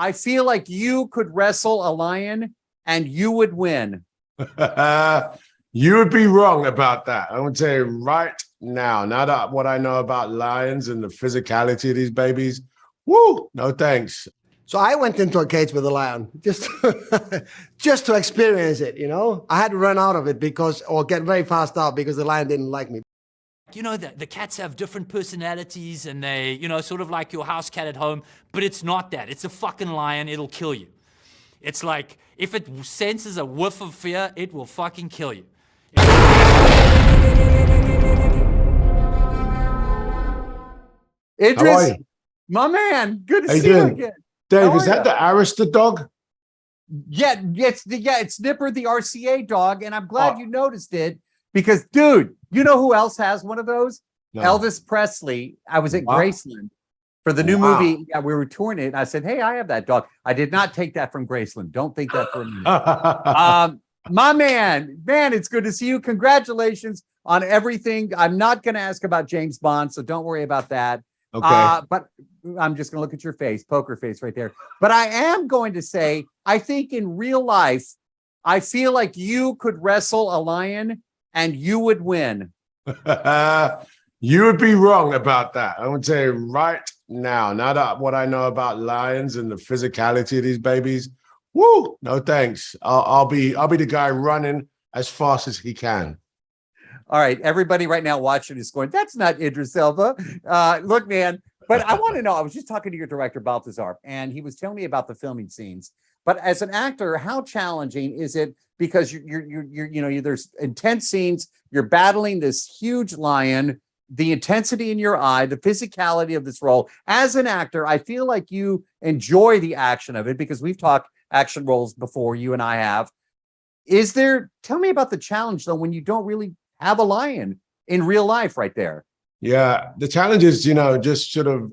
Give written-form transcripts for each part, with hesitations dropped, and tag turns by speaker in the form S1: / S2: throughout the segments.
S1: I feel like you could wrestle a lion and you would win.
S2: You would be wrong about that. I'm going to tell you right now that what I know about lions and the physicality of these babies, woo, no thanks.
S3: So I went into a cage with a lion just to experience it, you know. I had to run out of it or get very fast out because the lion didn't like me.
S4: You know, the cats have different personalities and they, you know, sort of like your house cat at home, but it's not that. It's a fucking lion. It'll kill you. It's like, if it senses a whiff of fear, it will fucking kill you.
S1: Idris, my man, good to see you again.
S2: Dave, is that the Arista dog?
S1: Yeah, it's Nipper, the RCA dog, and I'm glad you noticed it because, dude, you know who else has one of those? No. Elvis Presley. I was at Graceland for the new movie. Yeah, we were touring it. I said, hey, I have that dog. I did not take that from Graceland. Don't think that for a minute. My man, it's good to see you. Congratulations on everything. I'm not going to ask about James Bond, so don't worry about that. Okay. But I'm just going to look at your face, poker face right there. But I am going to say, I think in real life, I feel like you could wrestle a lion and you would win.
S2: You would be wrong about that. I'm going to tell you right now that what I know about lions and the physicality of these babies, woo, no thanks. I'll be the guy running as fast as he can.
S1: All right, everybody right now watching is going, that's not Idris Elba. Look, man, but I want to know, I was just talking to your director, Baltasar, and he was telling me about the filming scenes. But as an actor, how challenging is it? Because there's intense scenes, you're battling this huge lion, the intensity in your eye, the physicality of this role. As an actor, I feel like you enjoy the action of it because we've talked action roles before, you and I have. Tell me about the challenge though, when you don't really have a lion in real life right there.
S2: Yeah, the challenge is, just sort of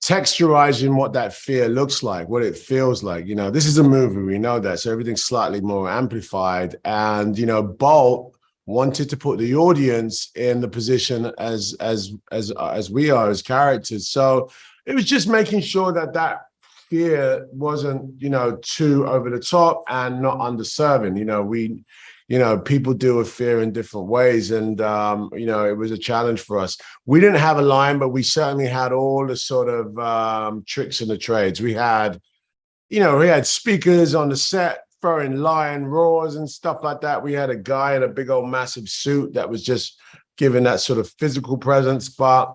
S2: texturizing what that fear looks like, what it feels like. This is a movie, we know that, so everything's slightly more amplified. And Bolt wanted to put the audience in the position as we are as characters. So it was just making sure that fear wasn't, too over the top and not underserving. People deal with fear in different ways. And, it was a challenge for us. We didn't have a line, but we certainly had all the sort of tricks in the trades. We had speakers on the set throwing lion roars and stuff like that. We had a guy in a big old massive suit that was just giving that sort of physical presence. But,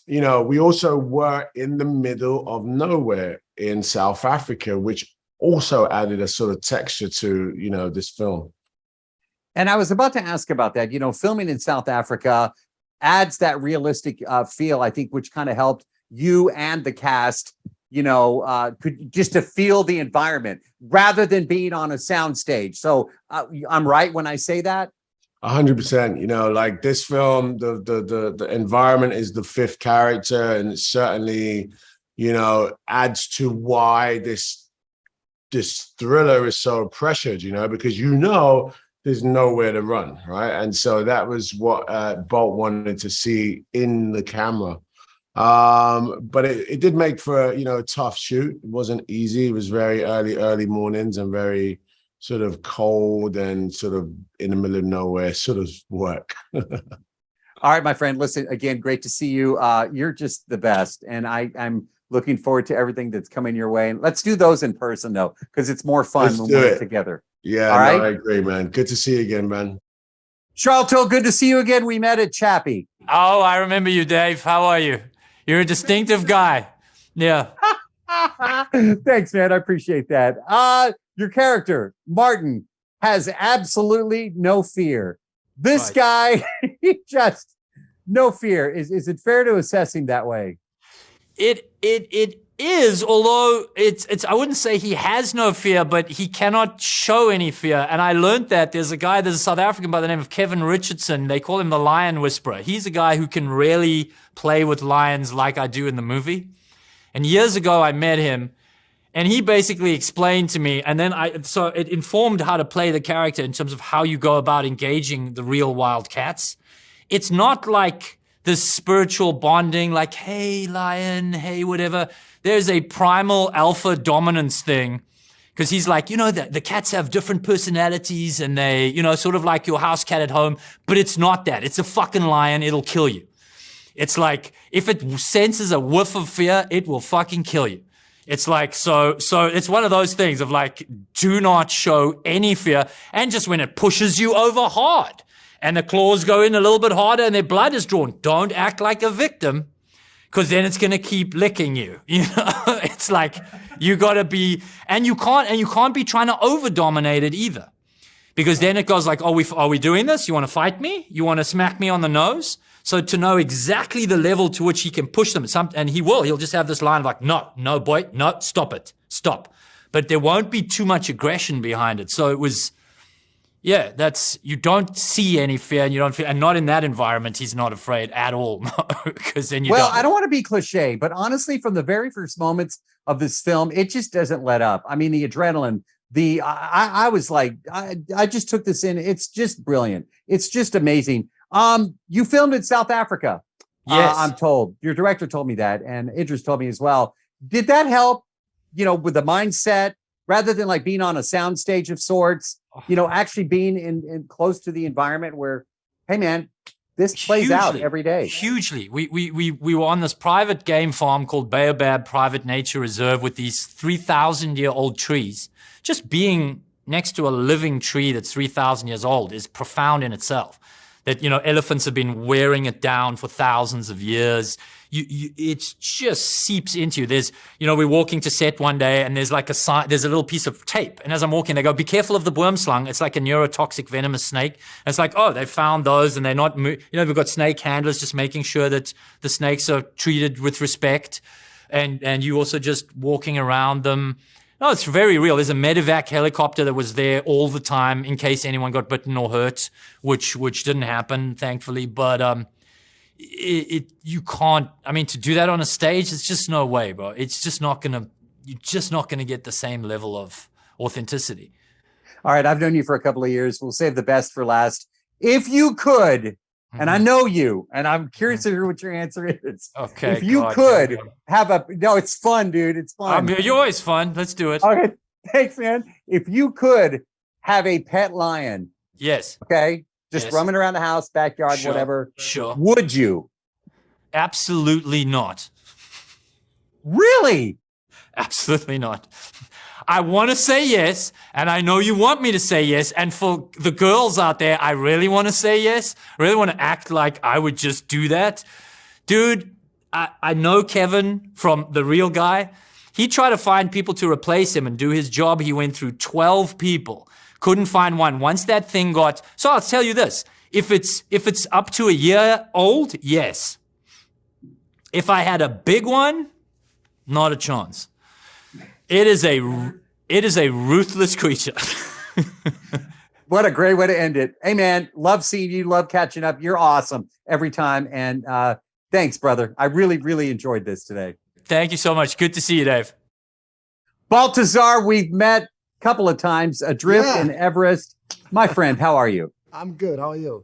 S2: we also were in the middle of nowhere in South Africa, which also added a sort of texture to, this film.
S1: And I was about to ask about that. Filming in South Africa adds that realistic feel, I think, which kind of helped you and the cast, just to feel the environment rather than being on a soundstage. So I'm right when I say that?
S2: 100%. Like this film, the environment is the fifth character, and it certainly, adds to why this thriller is so pressured, because there's nowhere to run, right? And so that was what Bolt wanted to see in the camera. But it did make for a tough shoot. It wasn't easy. It was very early mornings and very sort of cold and sort of in the middle of nowhere sort of work.
S1: All right, my friend, listen, again, great to see you. You're just the best. And I'm looking forward to everything that's coming your way. And let's do those in person though, because it's more fun when we're together.
S2: Yeah, all right? No, I agree, man. Good to see you again, man.
S1: Sharlto, good to see you again. We met at Chappie.
S4: Oh, I remember you, Dave. How are you? You're a distinctive guy. Yeah.
S1: Thanks, man. I appreciate that. Your character, Martin, has absolutely no fear. This guy, he just no fear. Is it fair to assess him that way?
S4: It is, although it's I wouldn't say he has no fear, but he cannot show any fear. And I learned that there's a South African by the name of Kevin Richardson. They call him the Lion Whisperer. He's a guy who can really play with lions like I do in the movie. And years ago, I met him, and he basically explained to me, and then so it informed how to play the character in terms of how you go about engaging the real wild cats. It's not like this spiritual bonding, like, hey, lion, hey, whatever. There's a primal alpha dominance thing. Because he's like, the cats have different personalities and they, sort of like your house cat at home, but it's not that. It's a fucking lion. It'll kill you. It's like, if it senses a whiff of fear, it will fucking kill you. It's like, so it's one of those things of like, do not show any fear. And just when it pushes you over hard and the claws go in a little bit harder and their blood is drawn, don't act like a victim. Because then it's gonna keep licking you. It's like you gotta be, and you can't be trying to over dominate it either, because then it goes like, are we doing this? You want to fight me? You want to smack me on the nose? So to know exactly the level to which he can push them, and he'll just have this line of like, no, boy, no, stop. But there won't be too much aggression behind it. So it was. Yeah, you don't see any fear, and you don't feel, and not in that environment. He's not afraid at all, because then you. Well,
S1: I don't want to be cliche, but honestly, from the very first moments of this film, it just doesn't let up. I mean, the adrenaline, I was like, I just took this in. It's just brilliant. It's just amazing. You filmed in South Africa.
S4: Yes,
S1: I'm told. Your director told me that, and Idris told me as well. Did that help? With the mindset, rather than like being on a soundstage of sorts. Actually being in close to the environment where, hey man, this plays out every day.
S4: Hugely. We were on this private game farm called Baobab Private Nature Reserve with these 3,000-year-old trees. Just being next to a living tree that's 3,000 years old is profound in itself. That, elephants have been wearing it down for thousands of years. It just seeps into you. There's, we're walking to set one day and there's like there's a little piece of tape. And as I'm walking, they go, be careful of the worm slung. It's like a neurotoxic venomous snake. And it's like, oh, they found those and they're not, we've got snake handlers just making sure that the snakes are treated with respect. And you also just walking around them. No, it's very real. There's a medevac helicopter that was there all the time in case anyone got bitten or hurt, which didn't happen, thankfully. But, you can't, to do that on a stage, it's just no way, bro. It's just not gonna, you're just not gonna get the same level of authenticity.
S1: All right, I've known you for a couple of years. We'll save the best for last. If you could, and I know you, and I'm curious to hear what your answer is.
S4: Okay.
S1: If you could have no, it's fun, dude. It's fun.
S4: You're always fun. Let's do it.
S1: Okay, thanks, man. If you could have a pet lion.
S4: Yes.
S1: Okay. Just roaming around the house, backyard, whatever.
S4: Sure.
S1: Would you?
S4: Absolutely not.
S1: Really?
S4: Absolutely not. I want to say yes, and I know you want me to say yes. And for the girls out there, I really want to say yes. I really want to act like I would just do that. Dude, I know Kevin from The Real Guy. He tried to find people to replace him and do his job. He went through 12 people. Couldn't find one. Once that thing got, so I'll tell you this, if it's up to a year old, yes. If I had a big one, not a chance. It is a ruthless creature.
S1: What a great way to end it. Hey man, love seeing you, love catching up. You're awesome every time. And thanks, brother. I really, really enjoyed this today.
S4: Thank you so much. Good to see you, Dave.
S1: Baltasar, we've met couple of times, adrift in Everest. My friend, how are you?
S3: I'm good. How are you?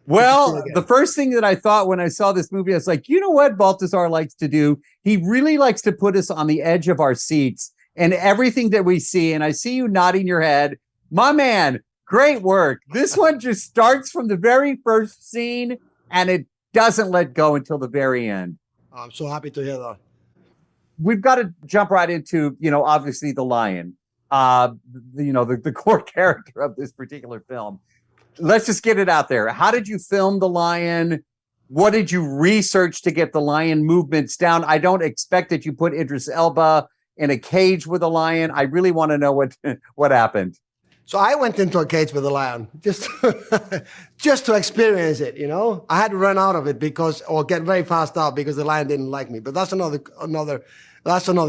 S1: Well, the first thing that I thought when I saw this movie, I was like, you know what Baltasar likes to do? He really likes to put us on the edge of our seats and everything that we see. And I see you nodding your head. My man, great work. This one just starts from the very first scene and it doesn't let go until the very end.
S3: I'm so happy to hear that.
S1: We've got to jump right into, obviously the lion. The core character of this particular film. Let's just get it out there. How did you film the lion? What did you research to get the lion movements down? I don't expect that you put Idris Elba in a cage with a lion. I really want to know what happened.
S3: So I went into a cage with a lion just to experience it, I had to run out of it or get very fast out because the lion didn't like me. But that's another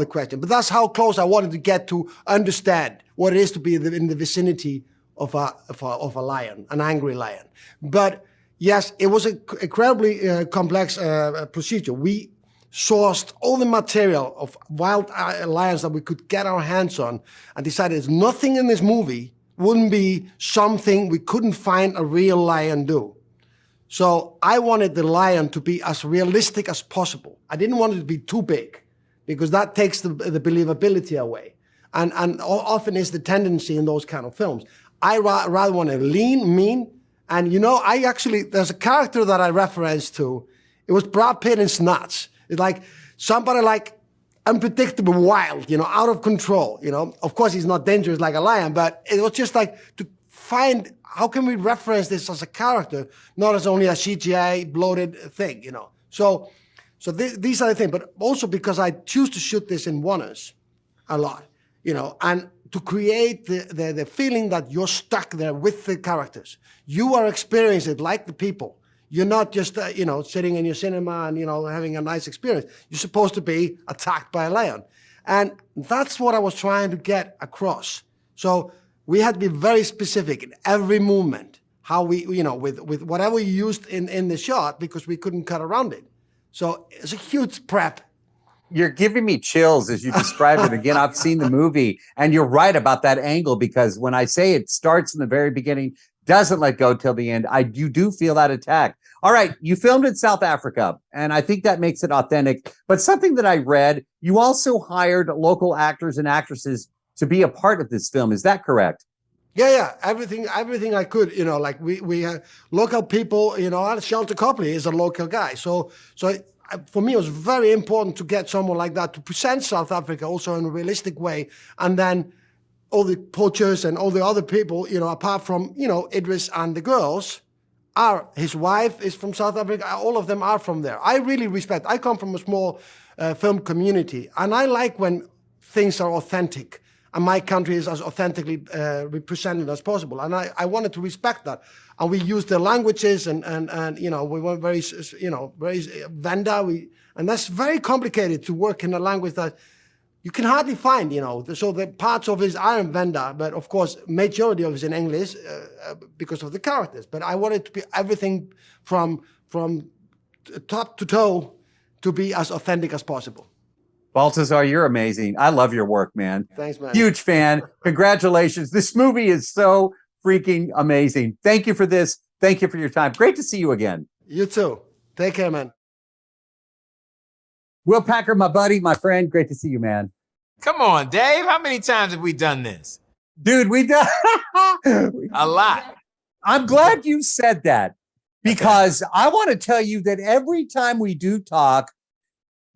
S3: question. But that's how close I wanted to get to understand what it is to be in the vicinity of a lion, an angry lion. But yes, it was an incredibly complex procedure. We sourced all the material of wild lions that we could get our hands on and decided there's nothing in this movie wouldn't be something we couldn't find a real lion do. So I wanted the lion to be as realistic as possible. I didn't want it to be too big because that takes the believability away. And often is the tendency in those kind of films. I rather want a lean, mean, and there's a character that I referenced to. It was Brad Pitt in Snatch. It's like somebody like unpredictable, wild, out of control, Of course, he's not dangerous like a lion, but it was just like to find how can we reference this as a character, not as only a CGI bloated thing, So these are the things, but also because I choose to shoot this in one-ers a lot, and to create the feeling that you're stuck there with the characters. You are experiencing it like the people. You're not just, sitting in your cinema and, having a nice experience. You're supposed to be attacked by a lion. And that's what I was trying to get across. So we had to be very specific in every movement, how we, with whatever we used in the shot, because we couldn't cut around it. So it's a huge prep.
S1: You're giving me chills as you describe it. Again, I've seen the movie, and you're right about that angle, because when I say it starts in the very beginning, doesn't let go till the end, you do feel that attack. All right, you filmed in South Africa, and I think that makes it authentic. But something that I read, you also hired local actors and actresses to be a part of this film. Is that correct?
S3: Yeah, everything I could, like we had local people, Sharlto Copley is a local guy. So for me, it was very important to get someone like that to present South Africa also in a realistic way. And then all the poachers and all the other people, apart from, Idris and the girls, his wife is from South Africa. All of them are from there. I really respect. I come from a small film community, and I like when things are authentic. And my country is as authentically represented as possible. And I wanted to respect that. And we used the languages and we were very, very Venda. And that's very complicated to work in a language that you can hardly find, So the parts of it are in Venda, but of course, majority of it is in English because of the characters. But I wanted to be everything from top to toe to be as authentic as possible.
S1: Baltasar, you're amazing. I love your work, man.
S3: Thanks, man.
S1: Huge fan. Congratulations. This movie is so freaking amazing. Thank you for this. Thank you for your time. Great to see you again.
S3: You too. Take care, man.
S1: Will Packer, my buddy, my friend. Great to see you, man.
S5: Come on, Dave. How many times have we done this?
S1: Dude, we done
S5: A lot.
S1: I'm glad you said that, because I want to tell you that every time we do talk,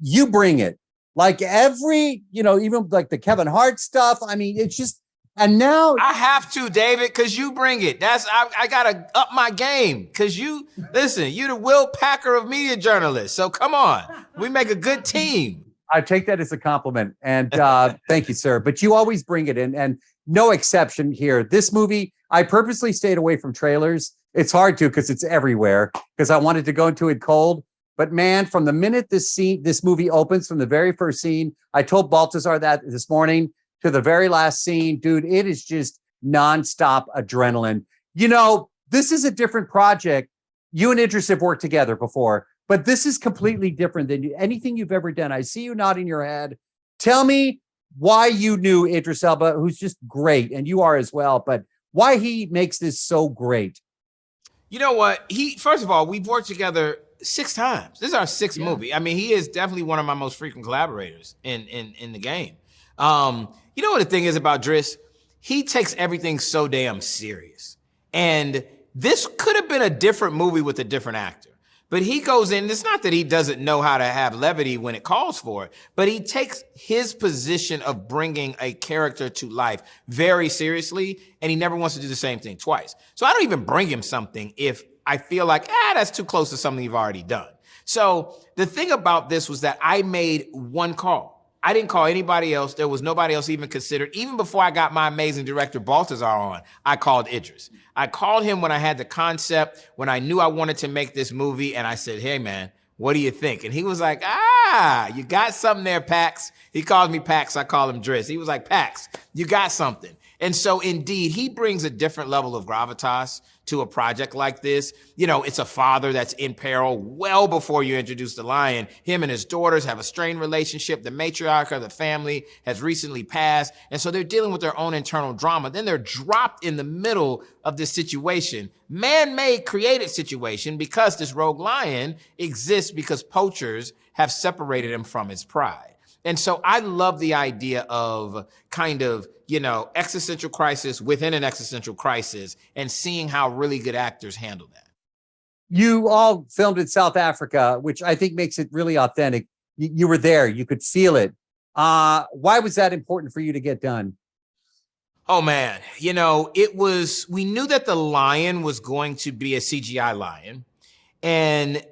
S1: you bring it. Like even like the Kevin Hart stuff. I mean, it's just, and now
S5: I have to, David, because you bring it. I gotta up my game. Because you're the Will Packer of media journalists. So come on, we make a good team.
S1: I take that as a compliment, and thank you, sir. But you always bring it in, and no exception here. This movie, I purposely stayed away from trailers. It's hard to, because it's everywhere, because I wanted to go into it cold. But man, from the minute this movie opens, from the very first scene, I told Baltasar that this morning, to the very last scene, dude, it is just nonstop adrenaline. This is a different project. You and Idris have worked together before, but this is completely different than anything you've ever done. I see you nodding your head. Tell me why you knew Idris Elba, who's just great, and you are as well, but why he makes this so great.
S5: You know what? First of all, we've worked together 6 times. This is our 6th movie. I mean, he is definitely one of my most frequent collaborators in the game. You know what the thing is about Driss? He takes everything so damn serious. And this could have been a different movie with a different actor. But he goes in, it's not that he doesn't know how to have levity when it calls for it, but he takes his position of bringing a character to life very seriously, and he never wants to do the same thing twice. So I don't even bring him something if I feel like, that's too close to something you've already done. So the thing about this was that I made one call. I didn't call anybody else. There was nobody else even considered. Even before I got my amazing director, Baltasar, on, I called Idris. I called him when I had the concept, when I knew I wanted to make this movie, and I said, hey, man, what do you think? And he was like, you got something there, Pax. He calls me Pax. I call him Driss. He was like, Pax, you got something. And so, indeed, he brings a different level of gravitas to a project like this. You know, it's a father that's in peril well before you introduce the lion. Him and his daughters have a strained relationship. The matriarch of the family has recently passed. And so they're dealing with their own internal drama. Then they're dropped in the middle of this situation, man-made created situation, because this rogue lion exists because poachers have separated him from his pride. And so I love the idea of kind of, you know, existential crisis within an existential crisis, and seeing how really good actors handle that.
S1: You all filmed in South Africa, which I think makes it really authentic. You were there, you could feel it. Why was that important for you to get done?
S5: Oh man, you know, we knew that the lion was going to be a CGI lion, and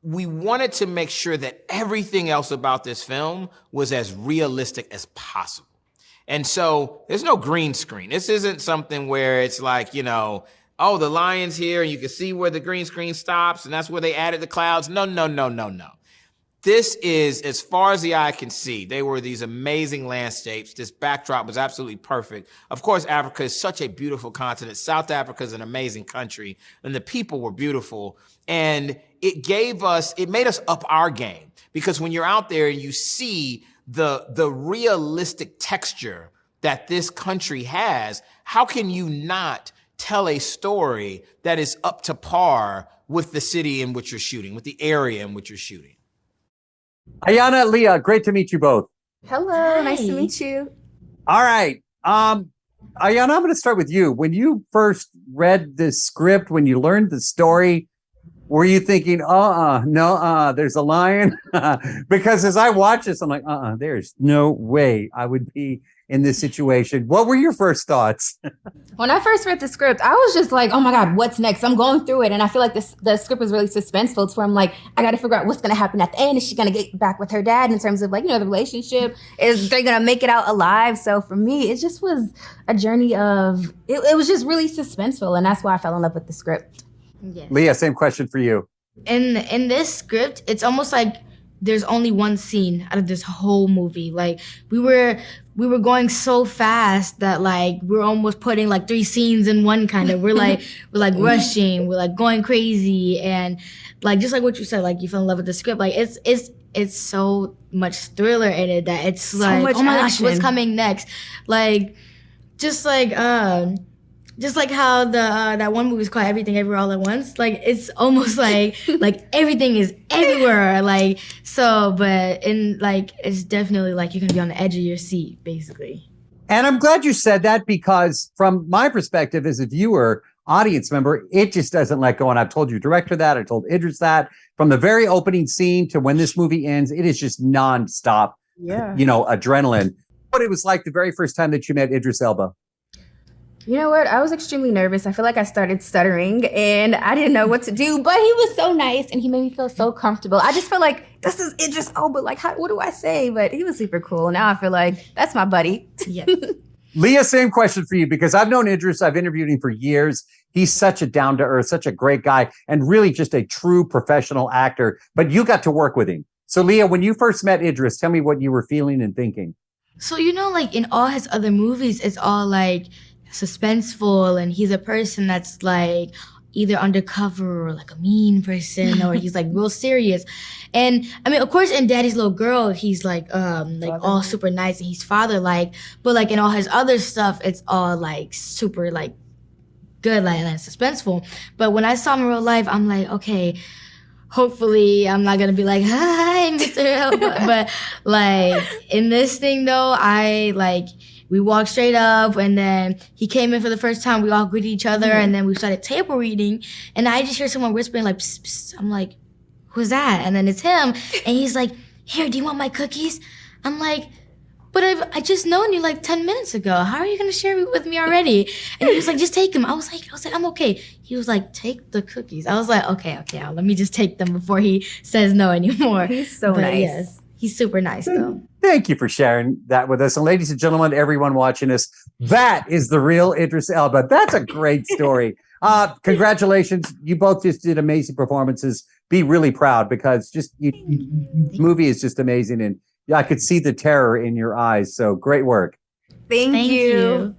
S5: we wanted to make sure that everything else about this film was as realistic as possible. And so there's no green screen. This isn't something where it's like, you know, oh, the lion's here and you can see where the green screen stops and that's where they added the clouds. No. This is, as far as the eye can see, they were these amazing landscapes. This backdrop was absolutely perfect. Of course, Africa is such a beautiful continent. South Africa is an amazing country, and the people were beautiful. And it made us up our game, because when you're out there and you see the realistic texture that this country has, how can you not tell a story that is up to par with the city in which you're shooting, with the area in which you're shooting?
S1: Iyana, Leah, great to meet you both.
S6: Hello, nice to meet you.
S1: All right. Iyana, I'm going to start with you. When you first read the script, when you learned the story, were you thinking, there's a lion? Because as I watch this, I'm like, there's no way I would be in this situation. What were your first thoughts?
S6: When I first read the script, I was just like, oh my God, what's next? I'm going through it. And I feel like the script was really suspenseful to where I'm like, I got to figure out what's going to happen at the end. Is she going to get back with her dad in terms of, like, you know, the relationship? Is they going to make it out alive? So for me, it just was a journey of, it was just really suspenseful. And that's why I fell in love with the script.
S7: Yes.
S1: Leah, same question for you.
S7: In this script, it's almost like there's only one scene out of this whole movie. Like we were going so fast that like we're almost putting like 3 scenes in one kind of. We're like rushing, we're like going crazy, and like just like what you said, like you fell in love with the script. Like it's so much thriller in it that it's so like, oh my gosh, what's coming next? Like just like how that one movie is called Everything Everywhere All at Once. Like it's almost like everything is everywhere. Like so, but in like it's definitely like you're gonna be on the edge of your seat, basically.
S1: And I'm glad you said that, because from my perspective as a viewer, audience member, it just doesn't let go. And I've told you, director, that I told Idris that from the very opening scene to when this movie ends, it is just nonstop.
S6: Yeah.
S1: You know, adrenaline. What it was like the very first time that you met Idris Elba.
S6: You know what? I was extremely nervous. I feel like I started stuttering and I didn't know what to do, but he was so nice and he made me feel so comfortable. I just felt like this is Idris Elba. Like, what do I say? But he was super cool. Now I feel like that's my buddy.
S7: Yes.
S1: Leah, same question for you, because I've known Idris. I've interviewed him for years. He's such a down-to-earth, such a great guy, and really just a true professional actor. But you got to work with him. So Leah, when you first met Idris, tell me what you were feeling and thinking.
S7: So, you know, like in all his other movies, it's all like suspenseful, and he's a person that's like either undercover or like a mean person, or he's like real serious. And I mean, of course, in Daddy's Little Girl, he's like all super nice and he's father-like, but like in all his other stuff, it's all like super like good, like and suspenseful. But when I saw him in real life, I'm like, okay, hopefully I'm not gonna be like, hi, Mr. Elba. But like in this thing though, we walked straight up, and then he came in for the first time. We all greeted each other, and then we started table reading. And I just hear someone whispering like, psst, psst. I'm like, who's that? And then it's him, and he's like, here, do you want my cookies? I'm like, but I just known you like 10 minutes ago. How are you gonna share it with me already? And he was like, just take them. I was like, I'm okay. He was like, take the cookies. I was like, okay, let me just take them before he says no anymore.
S6: He's so nice.
S7: Yes, he's super nice though.
S1: Thank you for sharing that with us. And ladies and gentlemen, everyone watching us, that is the real Idris Elba. That's a great story. Congratulations. You both just did amazing performances. Be really proud, because just the movie is just amazing. And I could see the terror in your eyes. So great work.
S6: Thank you.